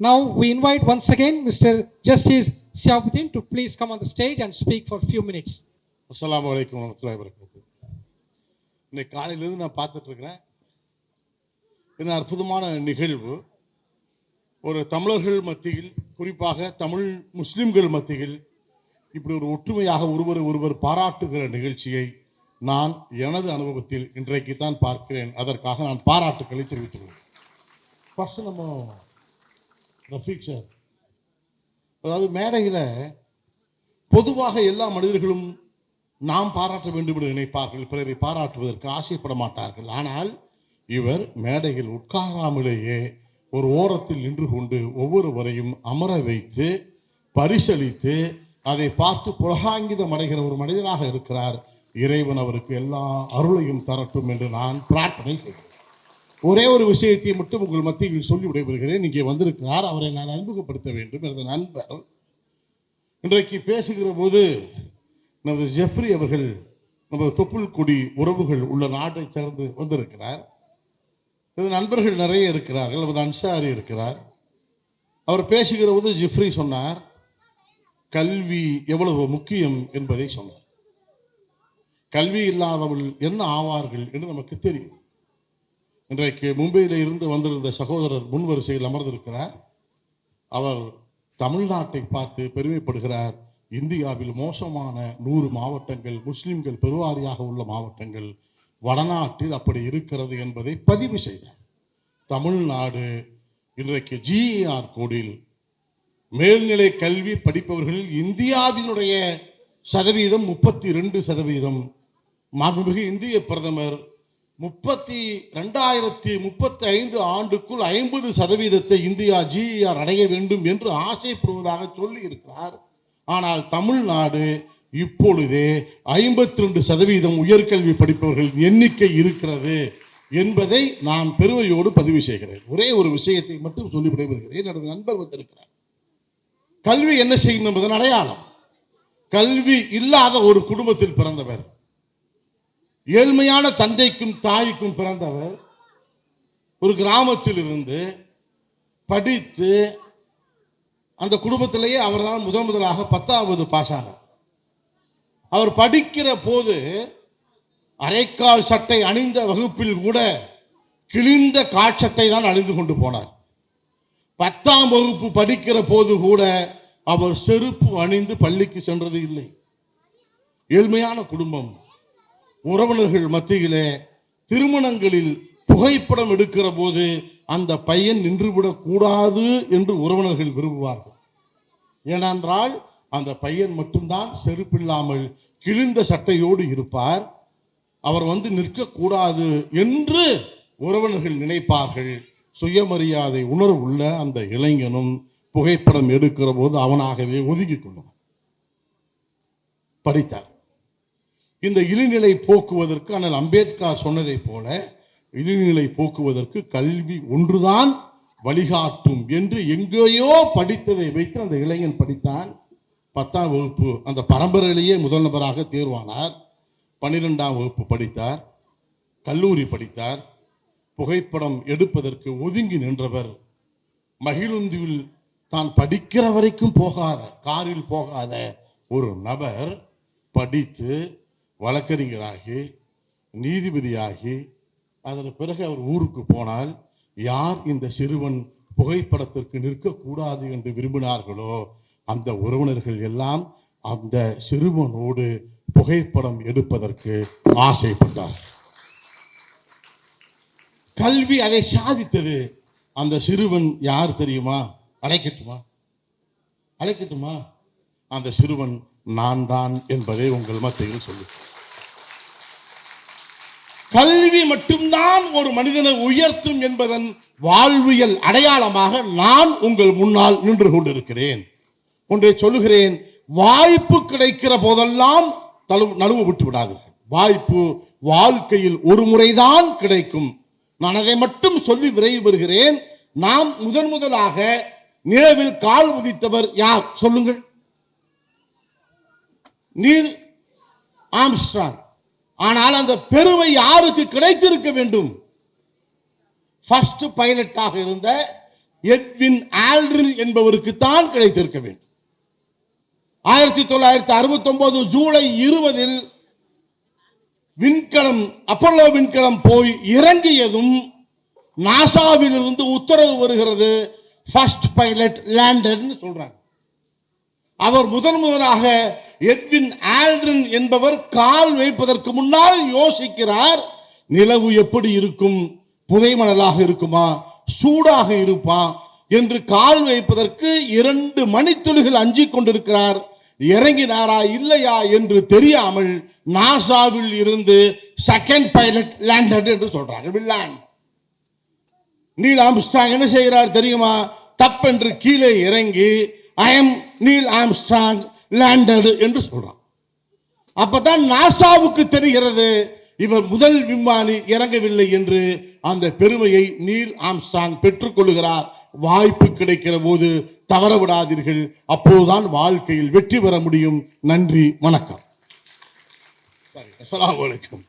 Now we invite once again Mr. Justice Siabuddin to please come on the stage and speak for a few minutes. அஸ்ஸலாமு அலைக்கும் வரஹ்மத்துல்லாஹி வபரகாத்துஹு. இன்னைக்கு காலையிலேருந்து நான் பார்த்துட்டு இருக்கிறேன். என்ன அற்புதமான நிகழ்வு. ஒரு தமிழர்கள் மத்தியில், குறிப்பாக தமிழ் முஸ்லிம்கள் மத்தியில் இப்படி ஒரு ஒற்றுமையாக ஒருவர் பாராட்டுகிற நிகழ்ச்சியை நான் எனது அனுபவத்தில் இன்றைக்கு தான் பார்க்கிறேன். அதற்காக நான் பாராட்டுக்களை தெரிவித்துள்ளேன். ஃபர்ஸ்ட் நம்ம ரஃபீக் சார், அதாவது மேடையில் பொதுவாக எல்லா மனிதர்களும் நாம் பாராட்ட வேண்டும் என்று நினைப்பார்கள், பிறரை பாராட்டுவதற்கு ஆசைப்பட மாட்டார்கள். ஆனால் இவர் மேடையில் உட்காராமலேயே ஒரு ஓரத்தில் நின்று கொண்டு ஒவ்வொருவரையும் அமர வைத்து பரிசளித்து அதை பார்த்து புலகாங்கிதம் அடைகிற ஒரு மனிதனாக இருக்கிறார். இறைவன் அவருக்கு எல்லா அருளையும் தரட்டும் என்று நான் பிரார்த்தனை செய்கிறேன். ஒரே ஒரு விஷயத்தை மட்டும் உங்கள் மத்தியில் சொல்லி விடைபெறுகிறேன். இங்கே வந்திருக்கிறார், அவரை நான் அறிமுகப்படுத்த வேண்டும். எனது நண்பர் இன்றைக்கு பேசுகிற போது நமது ஜெஃப்ரி அவர்கள் நமது தொப்புள் கொடி உறவுகள் உள்ள நாட்டை சேர்ந்து வந்திருக்கிறார். நண்பர்கள் நிறைய இருக்கிறார்கள். நமது அன்சாரி இருக்கிறார். அவர் பேசுகிற போது ஜெஃப்ரி சொன்னார், கல்வி எவ்வளவு முக்கியம் என்பதை சொன்னார். கல்வி இல்லாதவள் என்ன ஆவார்கள் என்று நமக்கு தெரியும். இன்றைக்கு மும்பையில் இருந்து வந்திருந்த சகோதரர் முன்வரிசையில் அமர்ந்திருக்கிறார். அவர் தமிழ்நாட்டை பார்த்து பெருமைப்படுகிறார். இந்தியாவில் மோசமான 100 மாவட்டங்கள், முஸ்லிம்கள் பெருவாரியாக உள்ள மாவட்டங்கள் வடநாட்டில் அப்படி இருக்கிறது என்பதை பதிவு செய்தார். தமிழ்நாடு இன்றைக்கு ஜிஆர் கோடில் மேல்நிலை கல்வி படிப்பவர்களில் இந்தியாவினுடைய சதவீதம் 32%. மாண்புமிகு இந்திய பிரதமர் 2035 ஆண்டுக்குள் 50% இந்தியா ஜிஆர் அடைய வேண்டும் என்று ஆசைப்படுவதாக சொல்லி இருக்கிறார். ஆனால் தமிழ்நாடு இப்பொழுதே 52% உயர்கல்வி படிப்பவர்கள் எண்ணிக்கை இருக்கிறது என்பதை நான் பெருமையோடு பதிவு செய்கிறேன். ஒரே ஒரு விஷயத்தை மட்டும் சொல்லி விடைபெறுகிறேன். எனது நண்பர் வந்திருக்கிறார். கல்வி என்ன செய்யும் என்பதன் அடையாளம். கல்வி இல்லாத ஒரு குடும்பத்தில் பிறந்தவர், ஏழ்மையான தந்தைக்கும் தாய்க்கும் பிறந்தவர், ஒரு கிராமத்தில் இருந்து படித்து அந்த குடும்பத்திலேயே அவர்தான் முதலாக 10வது பாஸ் ஆனார். அவர் படிக்கிற போது அரைக்கால் சட்டை அணிந்த வகுப்பில் கூட கிழிந்த காட்சட்டை தான் அணிந்து கொண்டு போனார். 10ஆம் வகுப்பு படிக்கிற போது கூட அவர் செருப்பு அணிந்து பள்ளிக்கு சென்றது இல்லை. ஏழ்மையான குடும்பம். உறவினர்கள் மத்தியிலே திருமணங்களில் புகைப்படம் எடுக்கிற போது அந்த பையன் நின்றுவிடக் கூடாது என்று உறவினர்கள் விரும்புவார்கள். ஏனென்றால் அந்த பையன் மட்டும்தான் செருப்பில்லாமல் கிழிந்த சட்டையோடு இருப்பார். அவர் வந்து நிற்கக்கூடாது என்று உறவினர்கள் நினைப்பார்கள். சுயமரியாதை உணர்வு உள்ள அந்த இளைஞனும் புகைப்படம் எடுக்கிற போது அவனாகவே ஒதுக்கிக் கொள்ளும். படித்தார். இந்த இழிநிலை போக்குவதற்கு அண்ணல் அம்பேத்கர் சொன்னதை போல இழிநிலை போக்குவதற்கு கல்வி ஒன்றுதான் வழிகாட்டும் என்று எங்கேயோ படித்ததை வைத்து அந்த இளைஞன் படித்தான். 10ஆம் வகுப்பு அந்த பரம்பரையிலேயே முதல் நபராக தேர்வானார். 12ஆம் வகுப்பு படித்தார். கல்லூரி படித்தார். புகைப்படம் எடுப்பதற்கு ஒதுங்கி நின்றவர். மகிழுந்தில் தான் படிக்கிற வரைக்கும் போகாத, காரில் போகாத ஒரு நபர் படித்து வழக்கறிஞராகி நீதிபதியாகி அதன் பிறகு அவர் ஊருக்கு போனால் யார் இந்த சிறுவன் புகைப்படத்திற்கு நிற்கக்கூடாது என்று விரும்பினார்களோ அந்த உறவினர்கள் எல்லாம் அந்த சிறுவனோடு புகைப்படம் எடுப்பதற்கு ஆசைப்பட்டார். கல்வி அதை சாதித்தது. அந்த சிறுவன் யார் தெரியுமா? அழைக்கட்டுமா? அந்த சிறுவன் நான் தான் என்பதை உங்கள் மத்தியில் சொல்லு. கல்வி மட்டும்தான் ஒரு மனிதனை உயர்த்தும் என்பதன் வாழ்வியல் அடையாளமாக நான் உங்கள் முன்னால் நின்று கொண்டிருக்கிறேன். ஒன்றை சொல்லுகிறேன், வாய்ப்பு கிடைக்கிற போதெல்லாம் நழுவ விட்டு விடாதீர்கள். வாய்ப்பு வாழ்க்கையில் ஒரு முறைதான் கிடைக்கும். நான் அதை மட்டும் சொல்லி விரைவு பெறுகிறேன். நாம் முதலாக நிலவில் கால் உதித்தவர் யார் சொல்லுங்கள்? Neil Armstrong. ஆனால் அந்த பெருமை யாருக்கு கிடைத்திருக்க வேண்டும்? ஃபர்ஸ்ட் பைலட்டாக இருந்த எட்வின் ஆல்ட்ரின் என்பவருக்கு தான் கிடைத்திருக்க வேண்டும். 1969 ஜூலை 20 விண்கலம் அப்போலோ விண்கலம் போய் இறங்கியதும் நாசாவில் இருந்து உத்தரவு வருகிறது, ஃபர்ஸ்ட் பைலட் லேண்டட் சொல்றாங்க. அவர் முதலாக எட்வின் ஆல்ட்ரின் என்பவர் கால் வைப்பதற்கு முன்னால் யோசிக்கிறார், நிலவு எப்படி இருக்கும், புதைமணலாக இருக்குமா, சூடாக இருப்பா என்று கால் வைப்பதற்கு 2 மணித்துளிகள் அஞ்சிக் கொண்டிருக்கிறார். இறங்கினாரா இல்லையா என்று தெரியாமல் நாசாவில் இருந்து செகண்ட் பைலட் லேண்டட் என்று சொல்றாங்க. நீல் ஆம்ஸ்ட்ராங் என்ன செய்கிறார் தெரியுமா? டப் என்று கீழே இறங்கி I am Neil Armstrong landed என்று சொல்றான். அப்பதான் நாசாவுக்கு தெரிகிறது இவர் முதல் விமானி இறங்கவில்லை என்று. அந்த பெருமையை நீல் ஆம்ஸ்ட்ராங் பெற்றுக் கொள்கிறார். வாய்ப்பு கிடைக்கிற போது தவற விடாதீர்கள், அப்போதுதான் வாழ்க்கையில் வெற்றி பெற முடியும். நன்றி, வணக்கம். அஸ்ஸலாமு அலைக்கும்.